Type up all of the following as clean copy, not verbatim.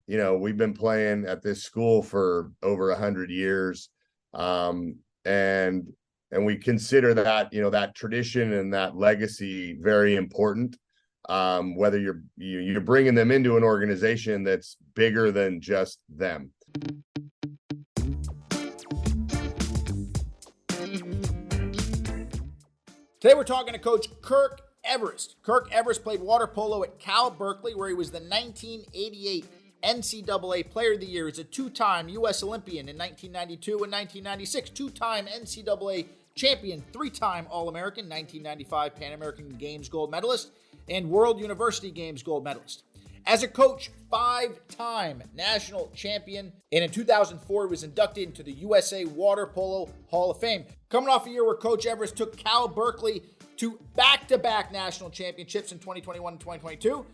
we've been playing at this school for over 100 years. And we consider that, that tradition and that legacy very important. Whether you're bringing them into an organization that's bigger than just them. Today we're talking to Coach Kirk Everist. Kirk Everist played water polo at Cal Berkeley, where he was the 1988 NCAA Player of the Year. He's a two-time U.S. Olympian in 1992 and 1996, two-time NCAA champion, three-time All-American, 1995 Pan American Games gold medalist, and World University Games gold medalist. As a coach, five-time national champion, and in 2004 he was inducted into the USA Water Polo Hall of Fame. Coming off a year where Coach Everist took Cal Berkeley to back-to-back national championships in 2021 and 2022,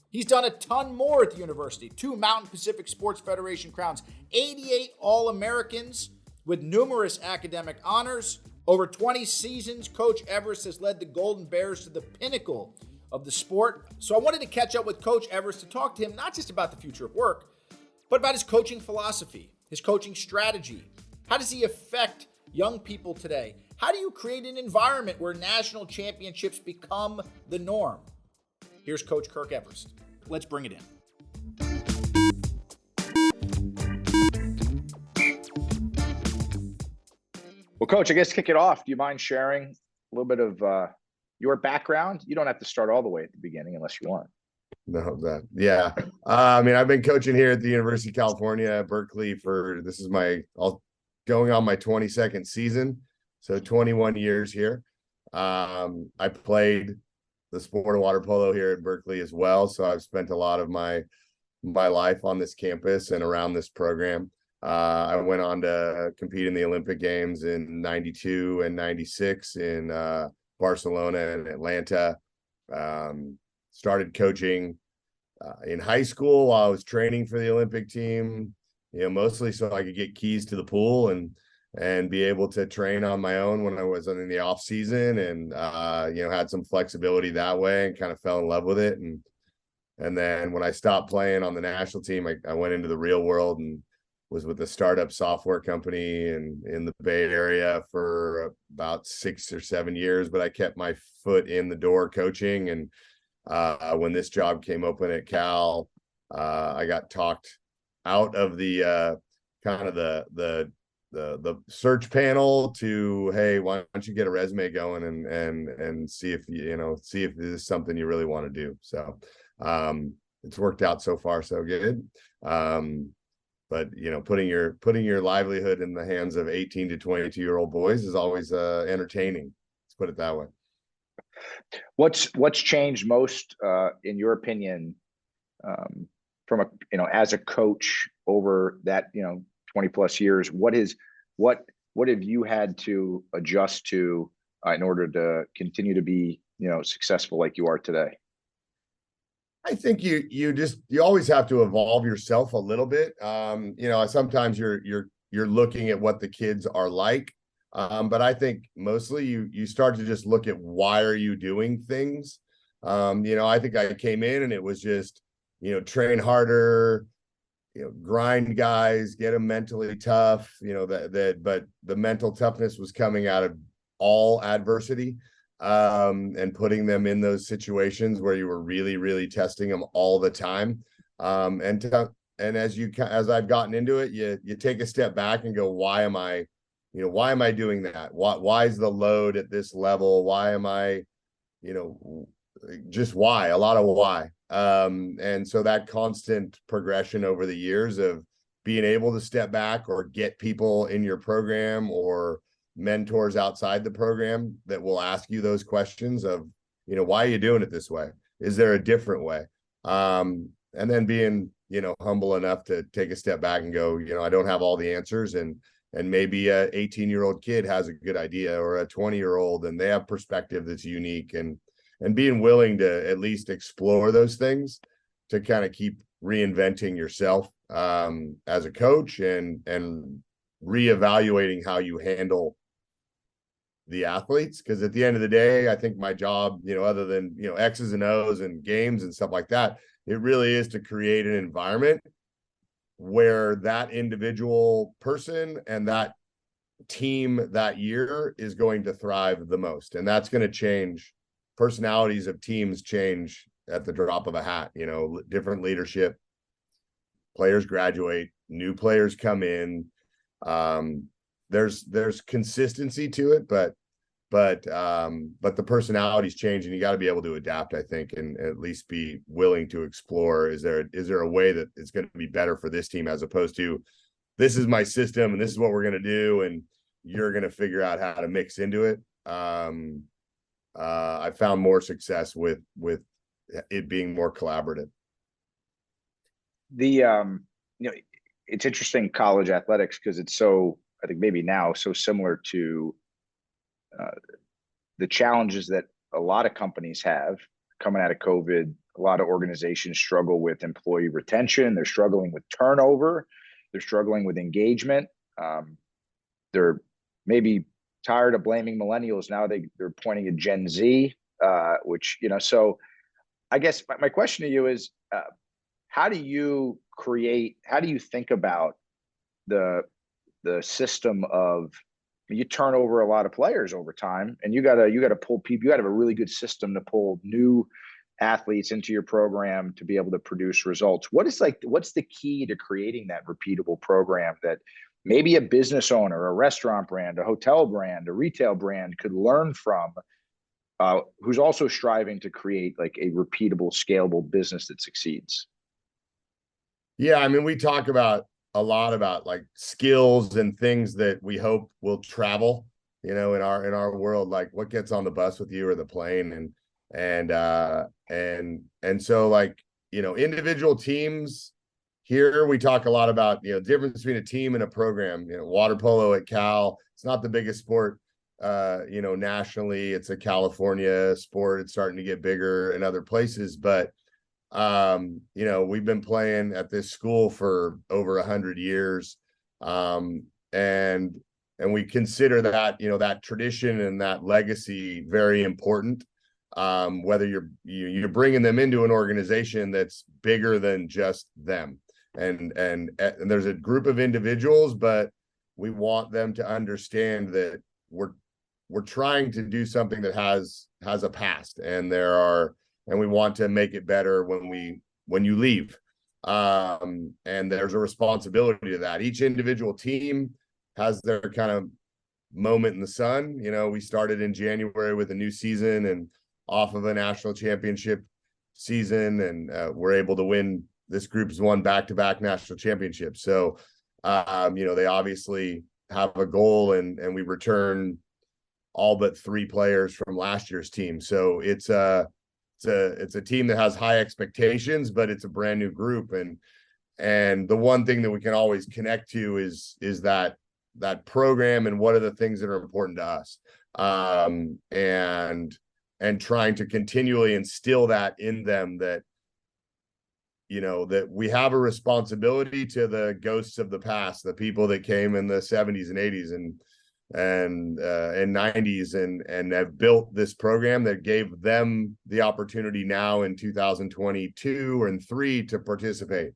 he's done a ton more at the university. 2 Mountain Pacific Sports Federation crowns, 88 All-Americans with numerous academic honors. Over 20 seasons, Coach Everist has led the Golden Bears to the pinnacle of the sport. So I wanted to catch up with Coach Everist to talk to him not just about the future of work, but about his coaching philosophy, his coaching strategy. How does he affect young people today? How do you create an environment where national championships become the norm? Here's Coach Kirk Everist. Let's bring it in. Well, Coach, I guess to kick it off, do you mind sharing a little bit of your background? You don't have to start all the way at the beginning unless you want. No, yeah. I've been coaching here at the University of California, Berkeley this is going on my 22nd season. So 21 years here. I played the sport of water polo here at Berkeley as well. So I've spent a lot of my life on this campus and around this program. I went on to compete in the Olympic Games in 92 and 96 in Barcelona and Atlanta. Started coaching in high school while I was training for the Olympic team, mostly so I could get keys to the pool and be able to train on my own when I was in the off season, and had some flexibility that way and kind of fell in love with it. And then when I stopped playing on the national team, I went into the real world and was with a startup software company in the Bay Area for about 6 or 7 years, but I kept my foot in the door coaching. And when this job came open at Cal, I got talked out of the kind of the search panel to, hey, why don't you get a resume going and see if see if this is something you really want to do. So it's worked out so far so good. But putting your livelihood in the hands of 18 to 22-year-old boys is always entertaining. Let's put it that way. What's changed most, in your opinion, from as a coach over that 20 plus years? What have you had to adjust to in order to continue to be successful like you are today? I think you always have to evolve yourself a little bit. Sometimes you're looking at what the kids are like. But I think mostly you start to just look at why are you doing things. I think I came in and it was just, train harder, grind guys, get them mentally tough, but the mental toughness was coming out of all adversity. And putting them in those situations where you were really, really testing them all the time. And as I've gotten into it, you take a step back and go, why am I doing that? Why is the load at this level? Why am I, just why, a lot of why. And so that constant progression over the years of being able to step back or get people in your program or mentors outside the program that will ask you those questions of, why are you doing it this way? Is there a different way? And then being, humble enough to take a step back and go, I don't have all the answers, and maybe a 18-year-old kid has a good idea, or a 20-year-old, and they have perspective that's unique, and being willing to at least explore those things to kind of keep reinventing yourself as a coach and reevaluating how you handle the athletes. Because at the end of the day, I think my job, other than, X's and O's and games and stuff like that, it really is to create an environment where that individual person and that team that year is going to thrive the most. And that's going to change. Personalities of teams change at the drop of a hat. Different leadership, players graduate, new players come in. There's consistency to it, but the personalities change, and you got to be able to adapt, I think, and at least be willing to explore. Is there a way that it's going to be better for this team, as opposed to, this is my system and this is what we're going to do, and you're going to figure out how to mix into it. I found more success with it being more collaborative. It's interesting, college athletics, because it's so, I think maybe now, so similar to the challenges that a lot of companies have coming out of COVID. A lot of organizations struggle with employee retention. They're struggling with turnover. They're struggling with engagement. They're maybe tired of blaming millennials. Now they're pointing at Gen Z, so I guess my question to you is, how do you think about the system of, you turn over a lot of players over time, and you gotta pull people. You gotta have a really good system to pull new athletes into your program to be able to produce results. What's the key to creating that repeatable program that maybe a business owner, a restaurant brand, a hotel brand, a retail brand could learn from, who's also striving to create like a repeatable, scalable business that succeeds? Yeah, I mean, we talk a lot about like skills and things that we hope will travel, in our world, like what gets on the bus with you or the plane, and so, like, individual teams. Here we talk a lot about, difference between a team and a program. Water polo at Cal, it's not the biggest sport, nationally. It's a California sport. It's starting to get bigger in other places, but we've been playing at this school for over 100 years. And we consider that, that tradition and that legacy very important. Whether you're bringing them into an organization that's bigger than just them, and there's a group of individuals, but we want them to understand that we're trying to do something that has a past, and we want to make it better when you leave. And there's a responsibility to that. Each individual team has their kind of moment in the sun. We started in January with a new season and off of a national championship season, and we're able to win. This group's won back-to-back national championships. So, they obviously have a goal, and we return all but 3 players from last year's team. So it's a team that has high expectations, but it's a brand new group. And the one thing that we can always connect to is that program, and what are the things that are important to us. And trying to continually instill that in them, that, that we have a responsibility to the ghosts of the past, the people that came in the 70s and 80s and 90s and have built this program that gave them the opportunity now in 2022 and 3 to participate.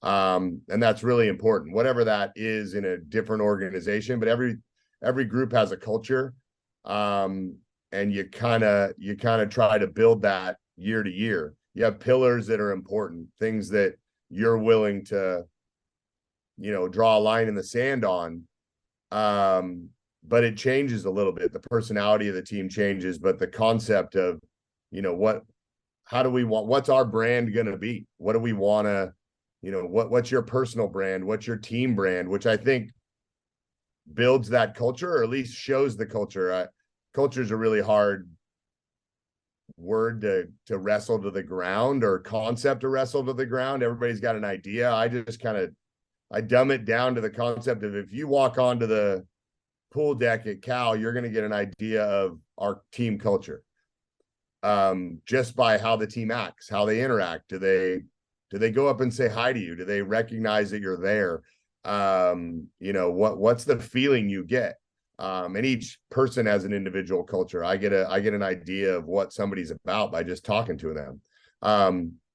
And that's really important, whatever that is in a different organization, but every group has a culture. And you kind of try to build that year to year. You have pillars that are important, things that you're willing to, draw a line in the sand on. But it changes a little bit. The personality of the team changes, but the concept of, what's our brand going to be? What do we want to, what's your personal brand? What's your team brand? Which I think builds that culture, or at least shows the culture. Culture is a really hard word to wrestle to the ground, or concept to wrestle to the ground. Everybody's got an idea. I dumb it down to the concept of, if you walk onto the pool deck at Cal, you're going to get an idea of our team culture, just by how the team acts, how they interact. Do they go up and say hi to you? Do they recognize that you're there? What's the feeling you get? And each person has an individual culture. I get an idea of what somebody's about by just talking to them.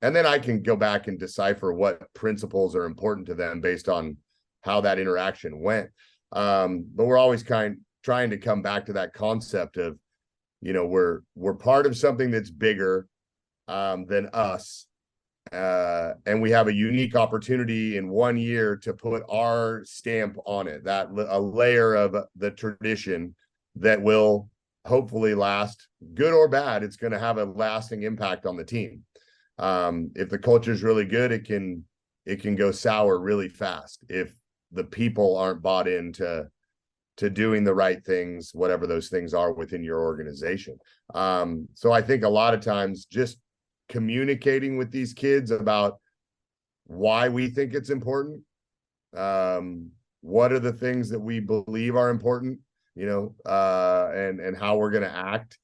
and then I can go back and decipher what principles are important to them based on how that interaction went. But we're always trying to come back to that concept of, we're part of something that's bigger than us. And we have a unique opportunity in 1 year to put our stamp on it, that a layer of the tradition that will hopefully last, good or bad. It's going to have a lasting impact on the team. If the culture is really good, it can go sour really fast if the people aren't bought into doing the right things, whatever those things are within your organization. So I think a lot of times just communicating with these kids about why we think it's important, what are the things that we believe are important, and how we're going to act.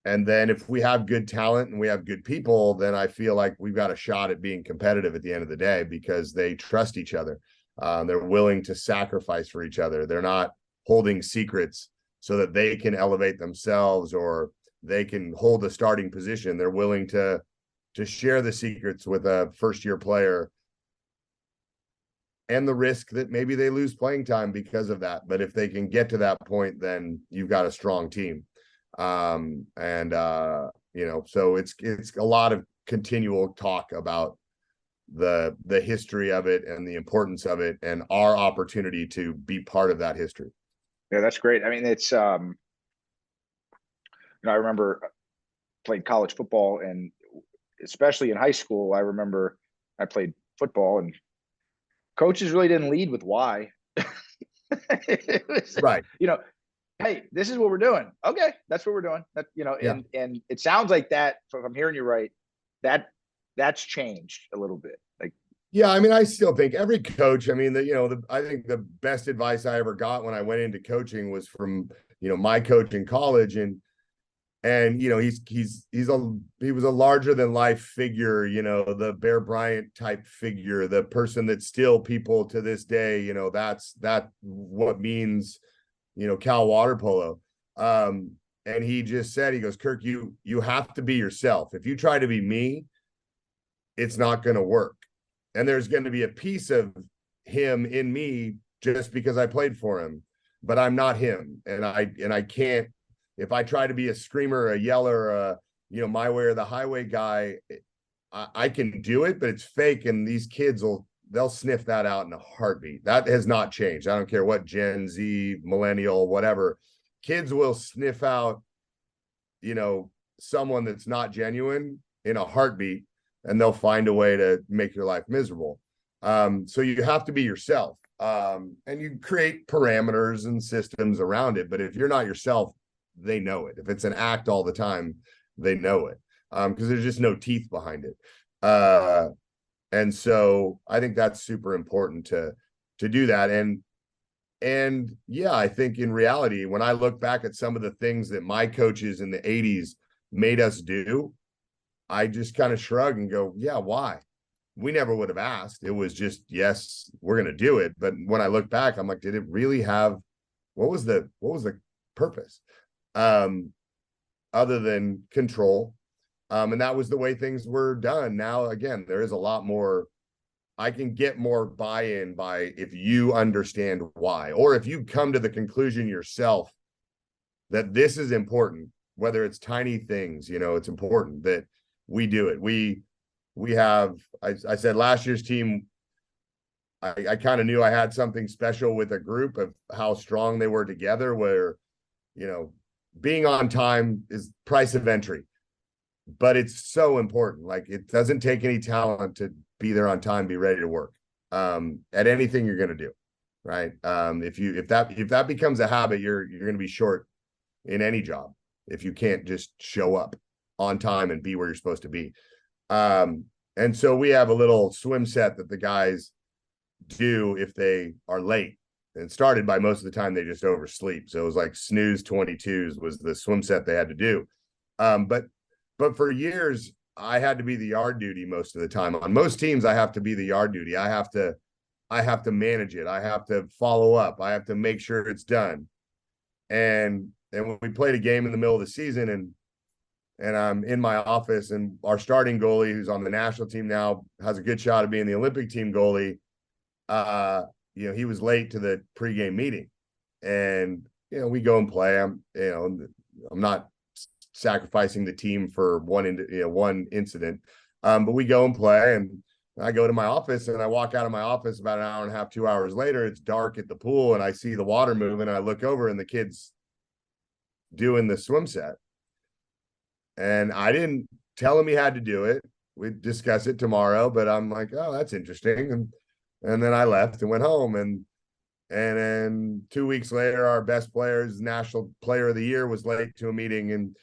And then if we have good talent and we have good people, then I feel like we've got a shot at being competitive at the end of the day, because they trust each other. They're willing to sacrifice for each other. They're not holding secrets so that they can elevate themselves or they can hold a starting position. They're willing to share the secrets with a first-year player, and the risk that maybe they lose playing time because of that. But if they can get to that point, then you've got a strong team. So it's a lot of continual talk about the history of it and the importance of it and our opportunity to be part of that history. Yeah, that's great. I mean, it's I remember playing college football, and especially in high school, I remember I played football and coaches really didn't lead with why. It was, right. Hey, this is what we're doing. Okay, that's what we're doing. That, Yeah. And it sounds like that, if I'm hearing you right, that's changed a little bit. Like, yeah, I mean, I still think every coach, I mean, I think the best advice I ever got when I went into coaching was from, my coach in college, and he was a larger than life figure, the Bear Bryant type figure, the person that still people to this day, that's what means, Cal water polo. And he just said, he goes, Kirk, you have to be yourself. If you try to be me, it's not going to work. And there's going to be a piece of him in me just because I played for him, but I'm not him. And I can't, if I try to be a screamer, a yeller, my way or the highway guy, I can do it, but it's fake. And these kids they'll sniff that out in a heartbeat. That has not changed. I don't care what Gen Z, millennial, whatever. Kids will sniff out, someone that's not genuine in a heartbeat, and they'll find a way to make your life miserable. So you have to be yourself. And you create parameters and systems around it. But if you're not yourself, they know it. If it's an act all the time, they know it. Because there's just no teeth behind it. And so I think that's super important to do that. And yeah, I think in reality, when I look back at some of the things that my coaches in the 80s made us do, I just kind of shrug and go, yeah, why? We never would have asked. It was just, yes, we're going to do it. But when I look back, I'm like, did it really have, what was the purpose? Other than control. And that was the way things were done. Now, again, there is a lot more. I can get more buy-in if you understand why, or if you come to the conclusion yourself that this is important, whether it's tiny things, it's important that we do it. We have, I said last year's team, I kind of knew I had something special with a group of how strong they were together, where, being on time is price of entry, but it's so important. Like, it doesn't take any talent to be there on time, be ready to work at anything you're going to do. Right. If that becomes a habit, you're going to be short in any job if you can't just show up on time and be where you're supposed to be. And so we have a little swim set that the guys do if they are late, and started by most of the time they just oversleep. So it was like snooze 22s was the swim set they had to do. But for years, I had to be the yard duty most of the time. On most teams, I have to be the yard duty. I have to manage it. I have to follow up. I have to make sure it's done. And when we played a game in the middle of the season, and and I'm in my office, and our starting goalie, who's on the national team now, has a good shot of being the Olympic team goalie. He was late to the pregame meeting, and we go and play. I'm not sacrificing the team for one incident, but we go and play, and I go to my office, and I walk out of my office about an hour and a half, 2 hours later. It's dark at the pool, and I see the water moving, and I look over, and the kid's doing the swim set. And I didn't tell him he had to do it. We'd discuss it tomorrow, but I'm like, oh, that's interesting. And then I left and went home. And then 2 weeks later, our best player's national player of the year was late to a meeting.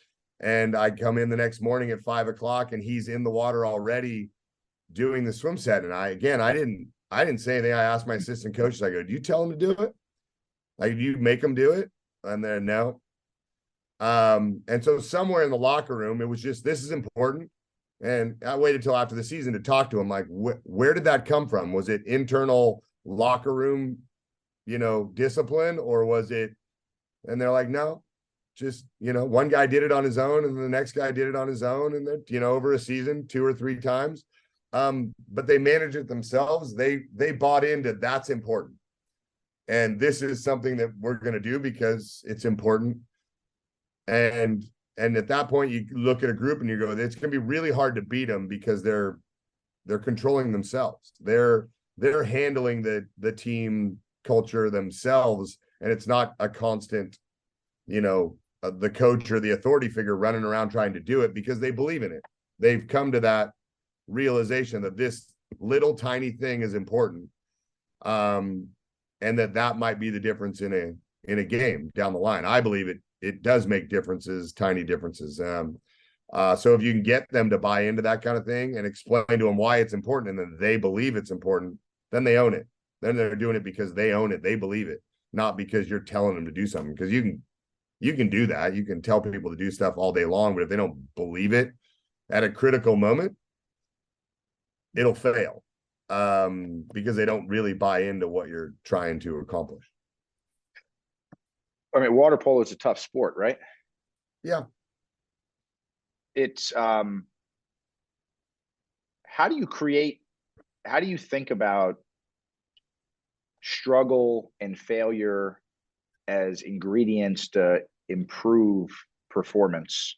And I come in the next morning at 5 o'clock, and he's in the water already doing the swim set. And I didn't say anything. I asked my assistant coaches, I go, do you tell him to do it? Like, do you make him do it? And then no. And so somewhere in the locker room, it was just, this is important. And I waited till after the season to talk to him. Like, where did that come from? Was it internal locker room, discipline, or was it? And they're like, no, just, one guy did it on his own, and the next guy did it on his own. And then, over a season, 2 or 3 times. But they manage it themselves. They bought into that's important. And this is something that we're going to do because it's important. And at that point, you look at a group and you go, it's going to be really hard to beat them because they're controlling themselves. They're handling the team culture themselves, and it's not a constant, the coach or the authority figure running around trying to do it because they believe in it. They've come to that realization that this little tiny thing is important, and that might be the difference in a game down the line. I believe it does make differences, tiny differences. So if you can get them to buy into that kind of thing and explain to them why it's important, and then they believe it's important, then they own it. Then they're doing it because they own it. They believe it, not because you're telling them to do something. Because you can do that. You can tell people to do stuff all day long, but if they don't believe it at a critical moment, it'll fail, because they don't really buy into what you're trying to accomplish. I mean, water polo is a tough sport, right? Yeah. It's how do you think about struggle and failure as ingredients to improve performance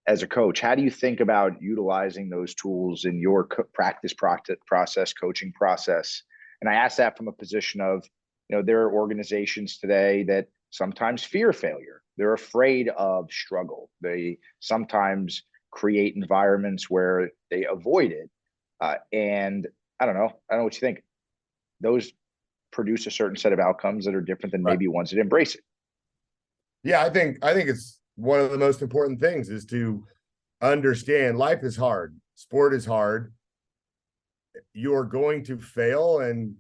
as a coach? How do you think about utilizing those tools in your practice process, coaching process? And I ask that from a position of, there are organizations today that sometimes fear failure. They're afraid of struggle. They sometimes create environments where they avoid it. And I don't know what you think. Those produce a certain set of outcomes that are different than maybe ones that embrace it. Yeah, I think it's one of the most important things is to understand life is hard. Sport is hard. You're going to fail, and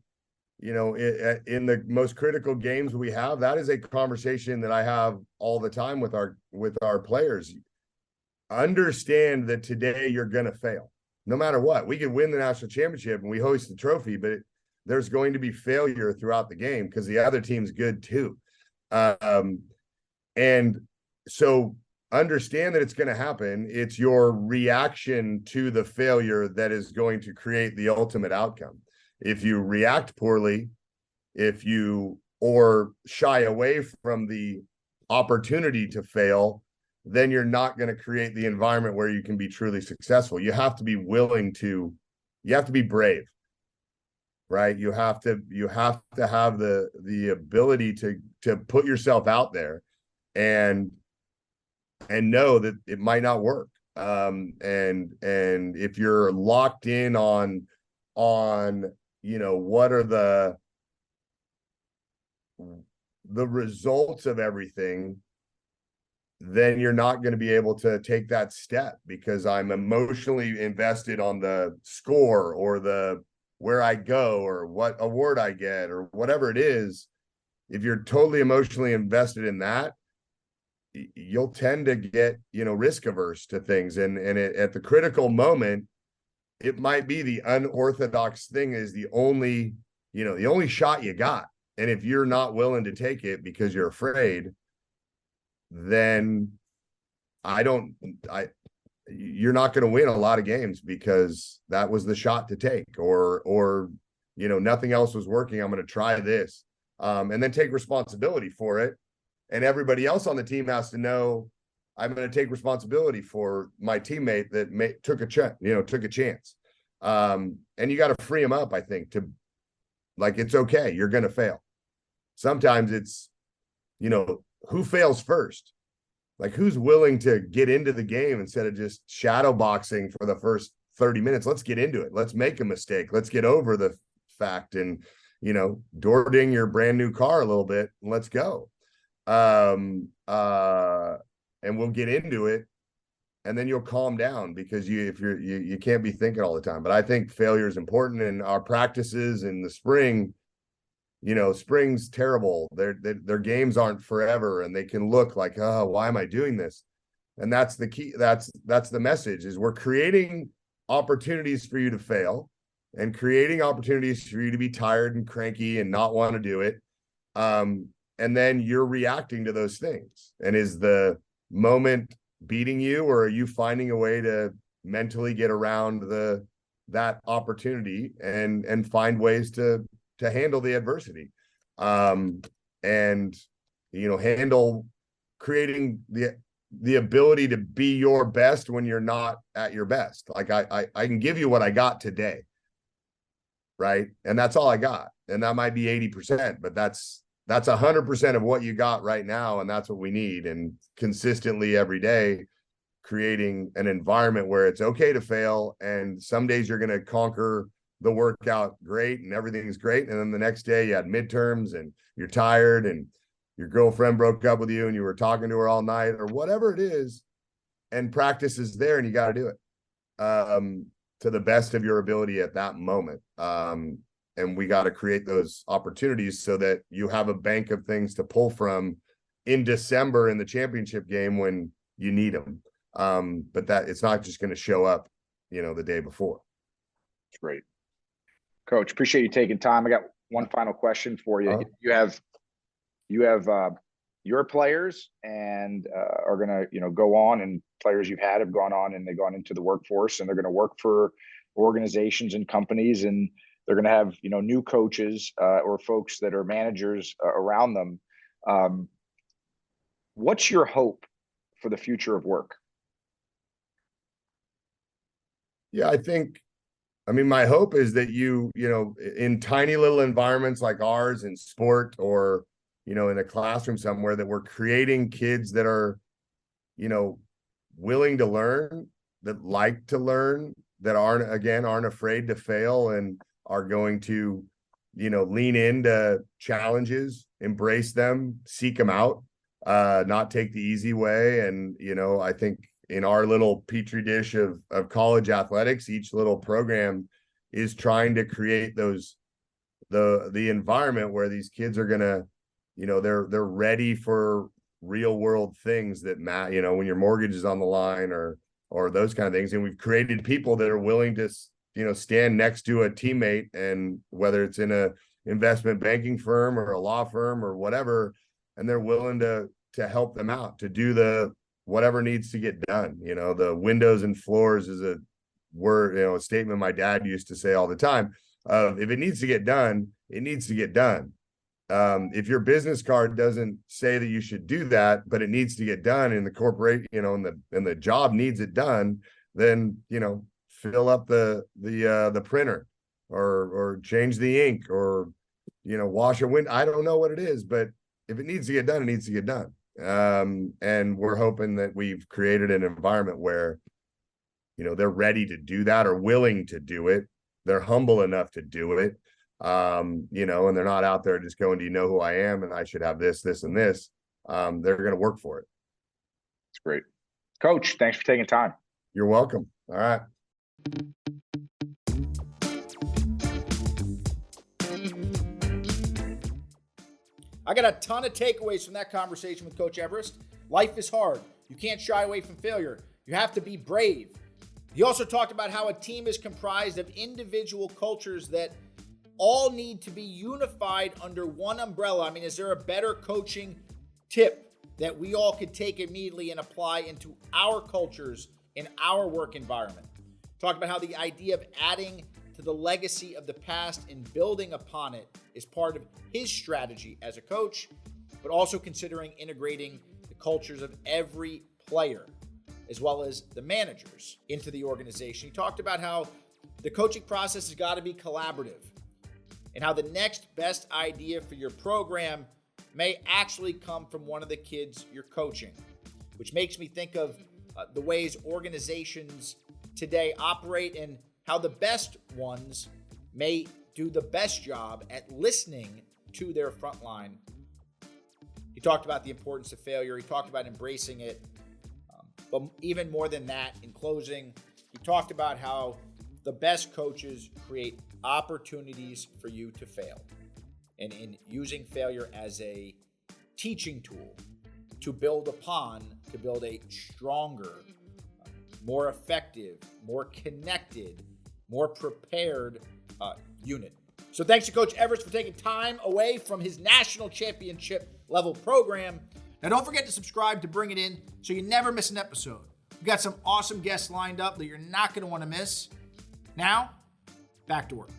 in the most critical games we have, that is a conversation that I have all the time with our players. Understand that today you're going to fail, no matter what. We could win the national championship and we hoist the trophy, but there's going to be failure throughout the game because the other team's good too. And so understand that it's going to happen. It's your reaction to the failure that is going to create the ultimate outcome. If you react poorly, or shy away from the opportunity to fail, then you're not going to create the environment where you can be truly successful. You have to be you have to be brave, right? You have to have the ability to put yourself out there and know that it might not work. And if you're locked in on what are the results of everything, then you're not going to be able to take that step because I'm emotionally invested on the score or where I go or what award I get or whatever it is. If you're totally emotionally invested in that, you'll tend to get, risk averse to things. And at the critical moment, it might be the unorthodox thing is the only shot you got. And if you're not willing to take it because you're afraid, then you're not going to win a lot of games because that was the shot to take, or nothing else was working. I'm going to try this, and then take responsibility for it. And everybody else on the team has to know I'm going to take responsibility for my teammate that took a chance. And you got to free them up, I think, to like, it's okay. You're going to fail. Sometimes it's, who fails first? Like, who's willing to get into the game instead of just shadow boxing for the first 30 minutes? Let's get into it. Let's make a mistake. Let's get over the fact and, door ding your brand new car a little bit and let's go. And we'll get into it, and then you'll calm down because you can't be thinking all the time. But I think failure is important, and our practices in the spring, spring's terrible. Their games aren't forever, and they can look like, oh, why am I doing this? And that's the key. That's the message, is we're creating opportunities for you to fail and creating opportunities for you to be tired and cranky and not want to do it. And then you're reacting to those things. And is the moment beating you, or are you finding a way to mentally get around that opportunity and find ways to handle the adversity, and handle creating the ability to be your best when you're not at your best. Like I can give you what I got today, right? And that's all I got, and that might be 80%, but that's 100% of what you got right now, and that's what we need. And consistently every day creating an environment where it's okay to fail, and some days you're going to conquer the workout great and everything's great, and then the next day you had midterms and you're tired and your girlfriend broke up with you and you were talking to her all night or whatever it is, and practice is there and you got to do it to the best of your ability at that moment. And we got to create those opportunities so that you have a bank of things to pull from in December in the championship game when you need them. But that it's not just going to show up, the day before. That's great. Coach, appreciate you taking time. I got one final question for you. You have your players and are going to, go on, and players you've had have gone on and they've gone into the workforce, and they're going to work for organizations and companies, and they're going to have, new coaches or folks that are managers around them. What's your hope for the future of work? Yeah, my hope is that in tiny little environments like ours in sport, or, in a classroom somewhere, that we're creating kids that are, willing to learn, that like to learn, that aren't afraid to fail, and are going to, lean into challenges, embrace them, seek them out, not take the easy way. And, I think in our little petri dish of college athletics, each little program is trying to create the environment where these kids are gonna, they're ready for real world things that matter, when your mortgage is on the line or those kind of things. And we've created people that are willing to, stand next to a teammate, and whether it's in a investment banking firm or a law firm or whatever, and they're willing to help them out, to do whatever needs to get done. The windows and floors is a word, a statement my dad used to say all the time. If it needs to get done, it needs to get done. If your business card doesn't say that you should do that, but it needs to get done, and the corporate, and the job needs it done, then, fill up the printer, or change the ink, or, wash a window. I don't know what it is, but if it needs to get done, it needs to get done. And we're hoping that we've created an environment where, they're ready to do that, or willing to do it. They're humble enough to do it. And they're not out there just going, do you know who I am? And I should have this, this, and this. They're going to work for it. That's great. Coach, thanks for taking time. You're welcome. All right. I got a ton of takeaways from that conversation with Coach Everist. Life is hard. You can't shy away from failure. You have to be brave. He also talked about how a team is comprised of individual cultures that all need to be unified under one umbrella. Is there a better coaching tip that we all could take immediately and apply into our cultures in our work environment. Talked about how the idea of adding to the legacy of the past and building upon it is part of his strategy as a coach, but also considering integrating the cultures of every player as well as the managers into the organization. He talked about how the coaching process has got to be collaborative and how the next best idea for your program may actually come from one of the kids you're coaching, which makes me think of the ways organizations today operate and how the best ones may do the best job at listening to their frontline. He talked about the importance of failure. He talked about embracing it. But even more than that, in closing, he talked about how the best coaches create opportunities for you to fail. And in using failure as a teaching tool to build upon, to build a stronger, more effective, more connected, more prepared unit. So thanks to Coach Everist for taking time away from his national championship level program. Now don't forget to subscribe to Bring It In so you never miss an episode. We've got some awesome guests lined up that you're not going to want to miss. Now, back to work.